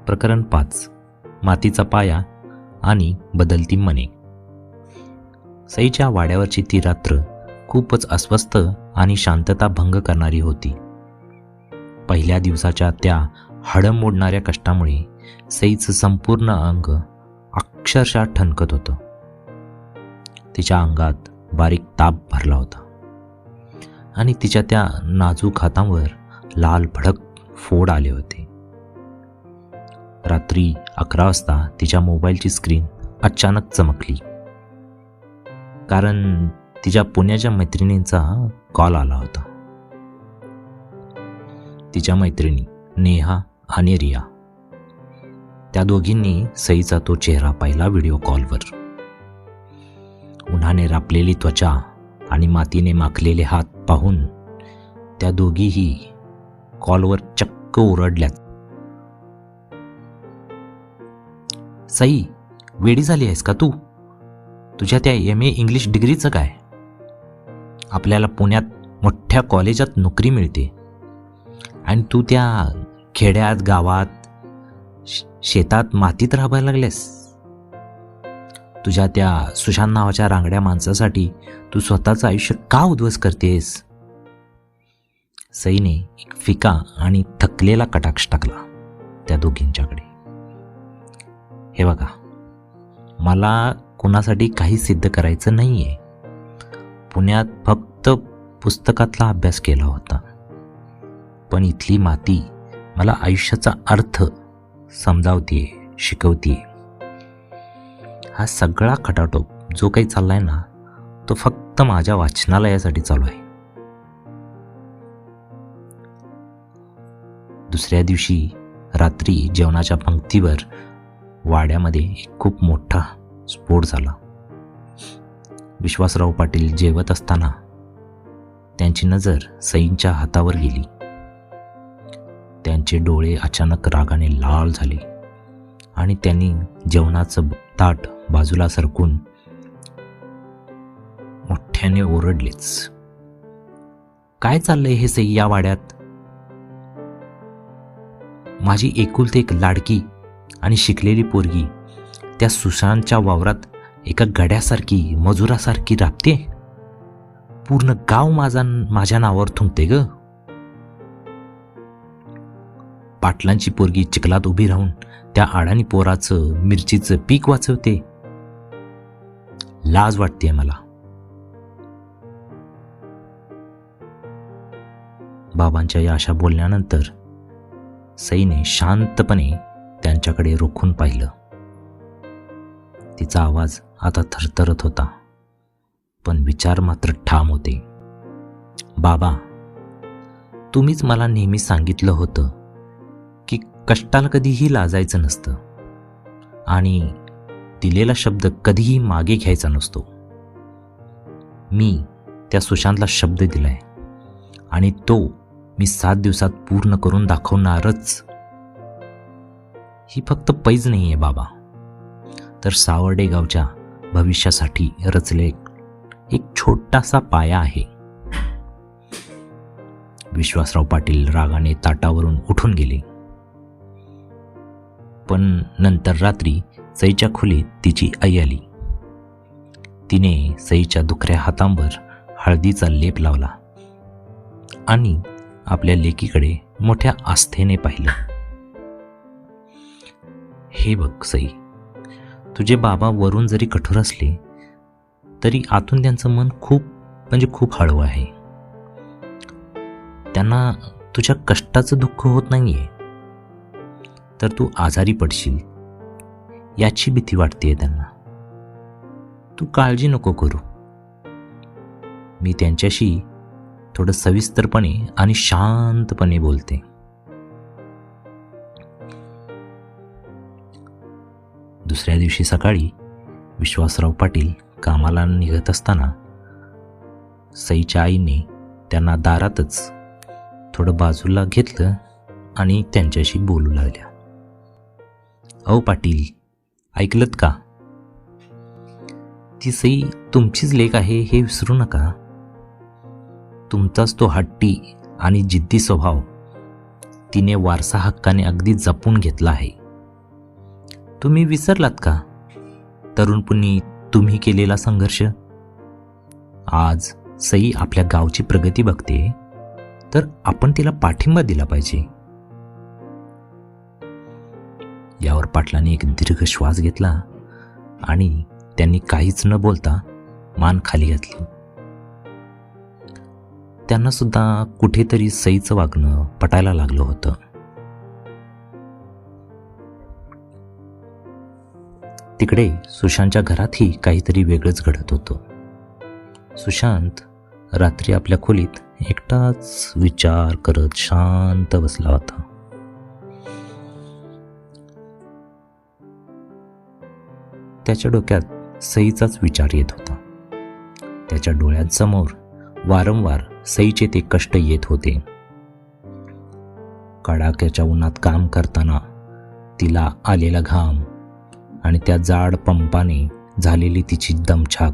प्रकरण 5. मातीचा पाया आणि बदलती मने. सईच्या वाड्यावरची ती रात्र खूपच अस्वस्थ आणि शांतता भंग करणारी होती. पहिल्या दिवसाच्या त्या हाडं मोडणाऱ्या कष्टामुळे सईचं संपूर्ण अंग अक्षरशः ठणकत होतं. तिच्या अंगात बारीक ताप भरला होता आणि तिच्या त्या नाजूक हातांवर लाल भडक फोड आले होते. रात्री 11 वाजता तिच्या मोबाईलची स्क्रीन अचानक चमकली, कारण तिच्या पुण्याच्या मैत्रिणींचा कॉल आला होता. तिच्या मैत्रिणी नेहा आणि रिया, त्या दोघींनी सईचा तो चेहरा पाहिला व्हिडिओ कॉलवर. उन्हाने रापलेली त्वचा आणि मातीने माखलेले हात पाहून त्या दोघीही कॉलवर चक्क ओरडल्यात. सई, वेडी झाली आहेस का तू? तुझ्या त्या MA इंग्लिश डिग्रीचं काय? आपल्याला पुण्यात मोठ्या कॉलेजात नोकरी मिळते आणि तू त्या खेड्यात गावात शेतात मातीत राहायला लागलेस. तुझ्या त्या सुशांत नावाच्या रांगड्या माणसासाठी तू स्वतःचं आयुष्य का उद्ध्वस्त करतेस? सईने एक फिका आणि थकलेला कटाक्ष टाकला त्या दोघींच्याकडे. हे बघा, मला कुणासाठी काही सिद्ध करायचं नाहीये. पुण्यात फक्त पुस्तकातला अभ्यास केला होता, पण इथली माती मला आयुष्याचा अर्थ समजावतीये, शिकवतीये. हा सगळा खटाटोप जो काही चाललाय ना, तो फक्त माझ्या वाचनालयासाठी चालू आहे. दुसऱ्या दिवशी रात्री जेवणाच्या पंक्तीवर वाड्यामध्ये एक खूप मोठा स्फोट झाला. विश्वासराव पाटील जेवत असताना त्यांची नजर सईंच्या हातावर गेली. त्यांचे डोळे अचानक रागाने लाल झाले आणि त्यांनी जेवणाचं ताट बाजूला सरकून मोठ्याने ओरडलेच. काय चाललंय हे सई या वाड्यात? माझी एकुलती एक लाडकी आणि शिकलेली पोरगी त्या सुशांतच्या वावरात एका गड्यासारखी, मजुरासारखी राबते. पूर्ण गाव माझ्या नावावर थुंकते ग. पाटलांची पोरगी चिखलात उभी राहून त्या अडाणी पोराचं मिरचीचं पीक वाचवते. लाज वाटते मला. बाबांच्या या अशा बोलण्यानंतर सईने शांतपणे त्यांच्याकडे रोखून पाहिलं. तिचा आवाज आता थरथरत होता, पण विचार मात्र ठाम होते. बाबा, तुम्हीच मला नेहमी सांगितलं होतं की कष्टाला कधीही लाजायचं नसतं आणि दिलेला शब्द कधीही मागे घ्यायचा नसतो. मी त्या सुशांतला शब्द दिलाय आणि तो मी 7 दिवसात पूर्ण करून दाखवणारच. ही फक्त पैज नाहीये बाबा, तर सावर्डे गावच्या भविष्यासाठी रचले एक छोटासा पाया आहे. विश्वासराव पाटील रागाने ताटावरून उठून गेले. पण नंतर रात्री सईच्या खोलीत तिची आई आली. तिने सईच्या दुखऱ्या हातांवर हळदीचा लेप लावला आणि आपल्या लेकीकडे मोठ्या आस्थेने पाहिलं. हे बघ सई, तुझे बाबा वरून जरी कठोर असले तरी आतून त्यांचं मन खूप हळवं आहे. त्यांना तुझ्या कष्टाचं दुःख होत नाहीये, तर तू आजारी पडशील याची भीती वाटतेय त्यांना. तू काळजी नको करू. मी त्यांच्याशी थोडं सविस्तरपणे आणि शांतपणे बोलते. दुसऱ्या दिवशी सकाळी विश्वासराव पाटील कामाला निघत असताना सईच्या आईने त्यांना दारातच थोडं बाजूला घेतलं आणि त्यांच्याशी बोलू लागल्या. अहो पाटील, ऐकलत का? ती सई तुमचीच लेक आहे हे विसरू नका. तुमचाच तो हट्टी आणि जिद्दी स्वभाव तिने वारसा हक्काने अगदी जपून घेतला आहे. तुम्ही विसरलात का तरुणपणी तुम्ही केलेला संघर्ष? आज सई आपल्या गावची प्रगती बघते, तर आपण तिला पाठिंबा दिला पाहिजे. यावर पाटलांनी एक दीर्घ श्वास घेतला आणि त्यांनी काहीच न बोलता मान खाली घातली. त्यांना सुद्धा कुठेतरी सईचं वागणं पटायला लागलं होतं. तिकडे सुशांतच्या घरातही काहीतरी वेगळंच घडत होतं. सुशांत रात्री आपल्या खोलीत एकटाच विचार करत शांत बसला होता. त्याच्या डोक्यात सईचाच विचार येत होता. त्याच्या डोळ्यांसमोर वारंवार सईचे ते कष्ट येत होते. कडाक्याच्या उन्हात काम करताना तिला आलेला घाम आणि त्या जाड पंपाने झालेली तिची दमछाक.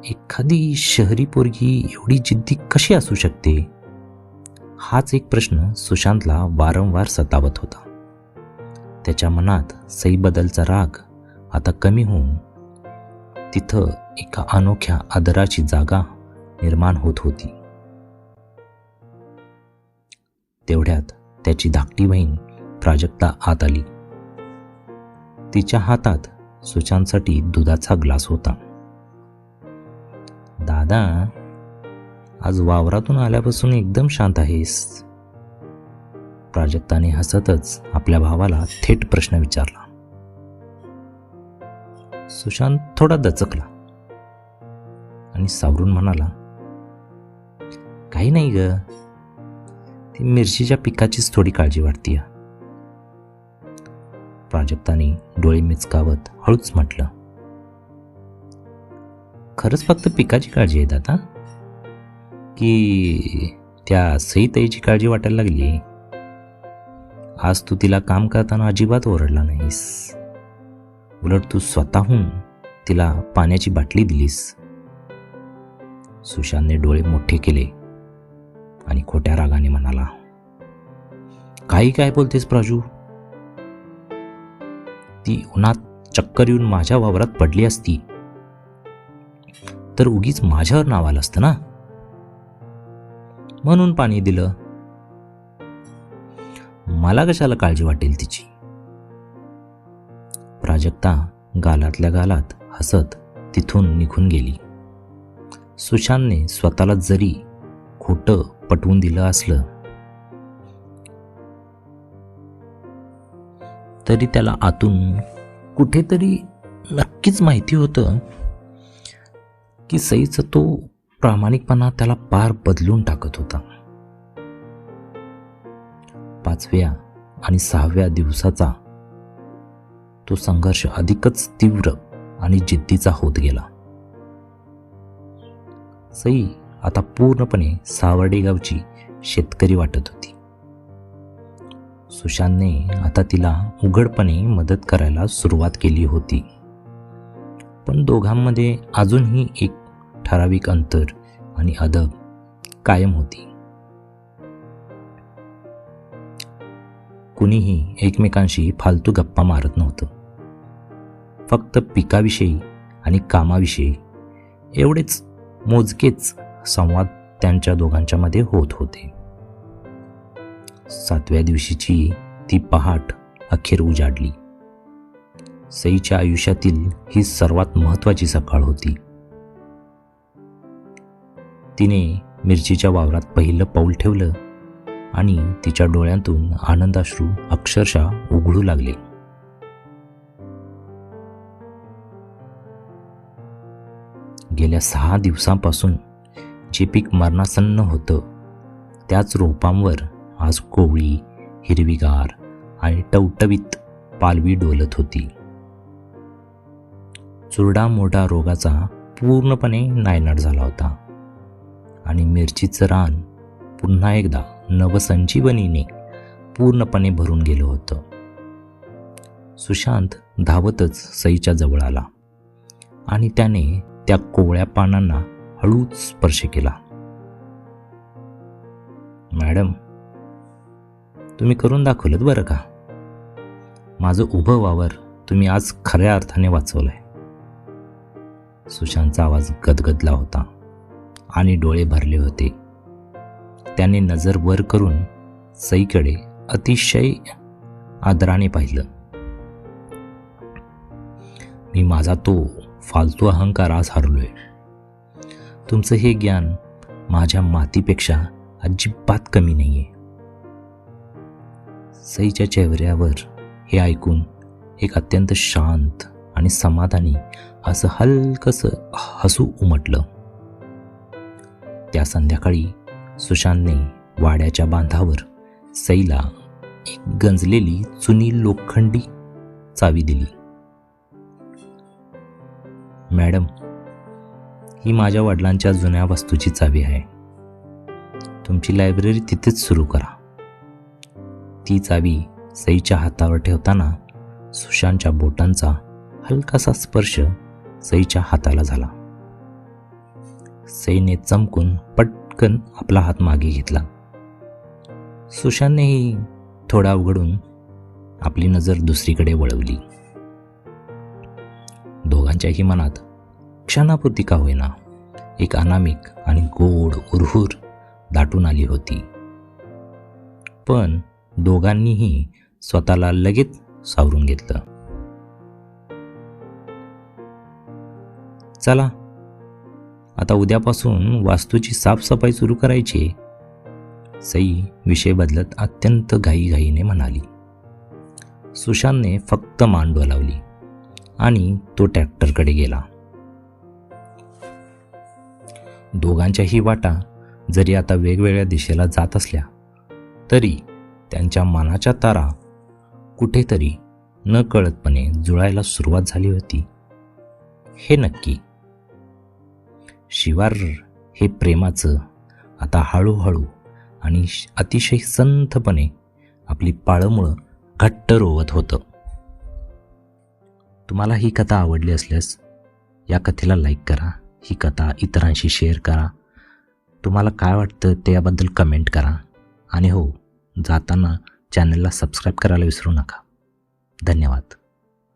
एखादी शहरी पोरगी एवढी जिद्दी कशी असू शकते, हाच एक प्रश्न सुशांतला वारंवार सतावत होता. त्याच्या मनात सईबद्दलचा राग आता कमी होऊन तिथं एका अनोख्या आदराची जागा निर्माण होत होती. तेवढ्यात त्याची धाकटी बहीण प्राजक्ता आत आली. तिच्या हातात सुशांतसाठी दुधाचा ग्लास होता. दादा, आज वावरातून आल्यापासून एकदम शांत आहेस. प्राजक्ताने हसतच आपल्या भावाला थेट प्रश्न विचारला. सुशांत थोडा दचकला आणि सावरून म्हणाला, काही नाही ग, ती मिरचीच्या पिकाचीच थोडी काळजी वाटते. प्राजक्ताने डोळे मिचकावत हळूच म्हटलं, खरंच फक्त पिकाची काळजी आहे दादा, की त्या सईताईची काळजी वाटायला लागली? आज तू तिला काम करताना अजिबात ओरडला नाहीस, उलट तू स्वतःहून तिला पाण्याची बाटली दिलीस. सुशांतने डोळे मोठे केले आणि खोट्या रागाने म्हणाला, काही काय बोलतेस प्राजू? ती उन्हात चक्कर येऊन माझ्या वावरात पडली असती तर उगीच माझ्यावर नाव आलं असतं ना, म्हणून पाणी दिलं. मला कशाला काळजी वाटेल तिची? प्राजक्ता गालातल्या गालात हसत तिथून निघून गेली. सुशांतने स्वतःला जरी खोटं पटवून दिलं असलं तरी त्याला आतून कुठेतरी नक्कीच माहिती होतं की सईचा तो प्रामाणिकपणा त्याला पार बदलून टाकत होता. 5व्या आणि 6व्या दिवसाचा तो संघर्ष अधिकच तीव्र आणि जिद्दीचा होत गेला. सई आता पूर्णपणे सावर्डे गावची शेतकरी वाटत होती. सुशांतने आता तिला उघडपणे मदत करायला सुरुवात केली होती, पण दोघांमध्ये अजूनही एक ठराविक अंतर आणि अदब कायम होती. कुणीही एकमेकांशी फालतू गप्पा मारत नव्हतं. फक्त पिकाविषयी आणि कामाविषयी एवढेच मोजकेच संवाद त्यांच्या दोघांच्या मध्ये होत होते. 7व्या दिवशीची ती पहाट अखेर उजाडली. सईच्या आयुष्यातील ही सर्वात महत्त्वाची सकाळ होती. तिने मिरचीच्या वावरात पहिलं पाऊल ठेवलं आणि तिच्या डोळ्यांतून आनंदाश्रू अक्षरशः उघडू लागले. गेल्या 6 दिवसांपासून जे पीक मरणासन्न होतं त्याच रोपांवर आज कोवळी, हिरवीगार आणि टवटवीत पालवी डोलत होती. चुरडामोडा रोगाचा पूर्णपणे नायनाट झाला होता आणि मिरचीचं रान पुन्हा एकदा नवसंजीवनीने पूर्णपणे भरून गेलं होतं. सुशांत धावतच सईच्या जवळ आला आणि त्याने त्या कोवळ्या पानांना हळूच स्पर्श केला. मॅडम, तुम्ही करून दाखवलंत बरं का. माझं उभं वावर तुम्ही आज खऱ्या अर्थाने वाचवलंय. सुशांतचा आवाज गदगदला होता आणि डोळे भरले होते. त्याने नजर वर करून सईकडे अतिशय आदराने पाहिलं. मी माझा तो फालतू अहंकार आज हरलोय. तुमचं हे ज्ञान माझ्या मातीपेक्षा अजिबात कमी नाहीये. सईच्या चेहऱ्यावर हे ऐकून एक अत्यंत शांत आणि समाधानी असं हलकसं हसू उमटलं. त्या संध्याकाळी सुशांतने वाड्याच्या बांधावर सईला एक गंजलेली जुनी लोखंडी चावी दिली. मॅडम, ही माझ्या वडिलांच्या जुन्या वस्तूची चावी आहे. तुमची लायब्ररी तिथेच सुरू करा. ती चावी सईच्या हातावर ठेवताना सुशांतच्या बोटांचा हलकासा स्पर्श सईच्या हाताला झाला. सईने चमकून पटकन आपला हात मागे घेतला. सुशांतनेही थोडा उघडून आपली नजर दुसरीकडे वळवली. दोघांच्याही मनात क्षणापुरती का होईना एक अनामिक आणि गोड उरहूर दाटून आली होती. पण दोघांनीही स्वतःला लगेच सावरून घेतलं. चला, आता उद्यापासून वास्तूची साफसफाई सुरू करायची. सई विषय बदलत अत्यंत घाईघाईने म्हणाली. सुशांतने फक्त मान डोलावली आणि तो ट्रॅक्टरकडे गेला. दोघांच्याही वाटा जरी आता वेगवेगळ्या दिशेला जात असल्या तरी त्यांच्या मनाच्या तारा कुठेतरी न कळतपणे जुळायला सुरुवात झाली होती हे नक्की. शिवार हे प्रेमाचं आता हळूहळू आणि अतिशय संथपणे आपली पाळंमुळं घट्ट रोवत होतं. तुम्हाला ही कथा आवडली असल्यास या कथेला लाईक करा. ही कथा इतरांशी शेअर करा. तुम्हाला काय वाटतं ते याबद्दल कमेंट करा. आणि हो, जाताना चॅनलला सबस्क्राईब करायला विसरू नका. धन्यवाद.